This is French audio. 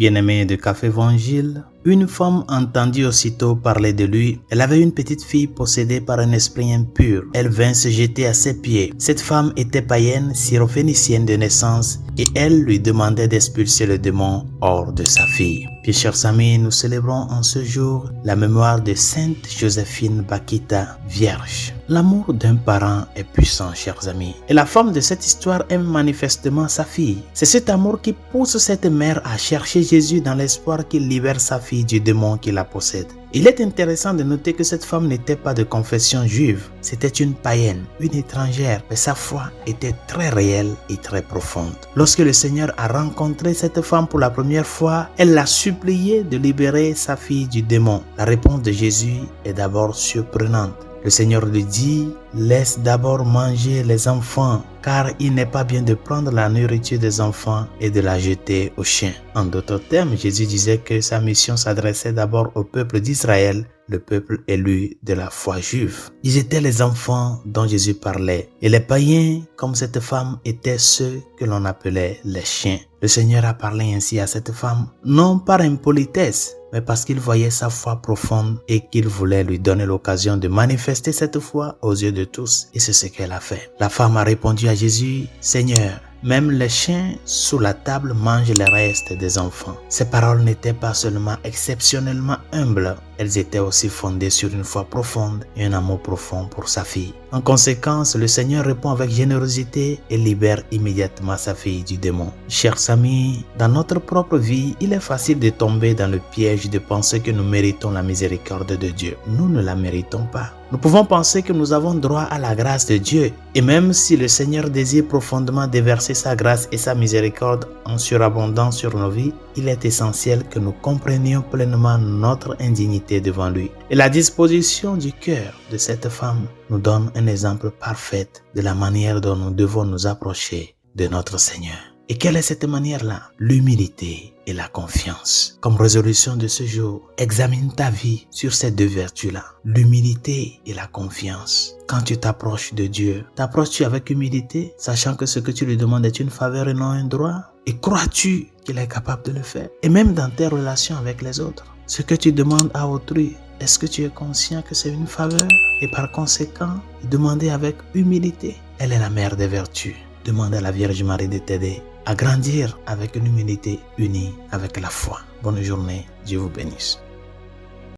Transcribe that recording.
Bien-aimé de Café Évangile, une femme entendit aussitôt parler de lui. Elle avait une petite fille possédée par un esprit impur. Elle vint se jeter à ses pieds. Cette femme était païenne, syrophénicienne de naissance, et elle lui demandait d'expulser le démon hors de sa fille. Puis, chers amis, nous célébrons en ce jour la mémoire de Sainte Joséphine Bakhita, vierge. L'amour d'un parent est puissant, chers amis. Et la femme de cette histoire aime manifestement sa fille. C'est cet amour qui pousse cette mère à chercher Jésus dans l'espoir qu'il libère sa fille du démon qui la possède. Il est intéressant de noter que cette femme n'était pas de confession juive. C'était une païenne, une étrangère, mais sa foi était très réelle et très profonde. Lorsque le Seigneur a rencontré cette femme pour la première fois, elle l'a supplié de libérer sa fille du démon. La réponse de Jésus est d'abord surprenante. Le Seigneur lui dit, laisse d'abord manger les enfants, car il n'est pas bien de prendre la nourriture des enfants et de la jeter aux chiens. En d'autres termes, Jésus disait que sa mission s'adressait d'abord au peuple d'Israël, le peuple élu de la foi juive. Ils étaient les enfants dont Jésus parlait. Et les païens, comme cette femme, étaient ceux que l'on appelait les chiens. Le Seigneur a parlé ainsi à cette femme, non par impolitesse, mais parce qu'il voyait sa foi profonde et qu'il voulait lui donner l'occasion de manifester cette foi aux yeux de tous. Et c'est ce qu'elle a fait. La femme a répondu à Jésus, « Seigneur, même les chiens sous la table mangent les restes des enfants. » Ces paroles n'étaient pas seulement exceptionnellement humbles, elles étaient aussi fondées sur une foi profonde et un amour profond pour sa fille. En conséquence, le Seigneur répond avec générosité et libère immédiatement sa fille du démon. Chers amis, dans notre propre vie, il est facile de tomber dans le piège de penser que nous méritons la miséricorde de Dieu. Nous ne la méritons pas. Nous pouvons penser que nous avons droit à la grâce de Dieu. Et même si le Seigneur désire profondément déverser sa grâce et sa miséricorde en surabondance sur nos vies, il est essentiel que nous comprenions pleinement notre indignité devant lui. Et la disposition du cœur de cette femme nous donne un exemple parfait de la manière dont nous devons nous approcher de notre Seigneur. Et quelle est cette manière-là? L'humilité et la confiance. Comme résolution de ce jour, examine ta vie sur ces deux vertus-là. L'humilité et la confiance. Quand tu t'approches de Dieu, t'approches-tu avec humilité, sachant que ce que tu lui demandes est une faveur et non un droit? Et crois-tu qu'il est capable de le faire? Et même dans tes relations avec les autres, ce que tu demandes à autrui, est-ce que tu es conscient que c'est une faveur? Et par conséquent, demander avec humilité. Elle est la mère des vertus. Demande à la Vierge Marie de t'aider à grandir avec une humilité unie avec la foi. Bonne journée, Dieu vous bénisse.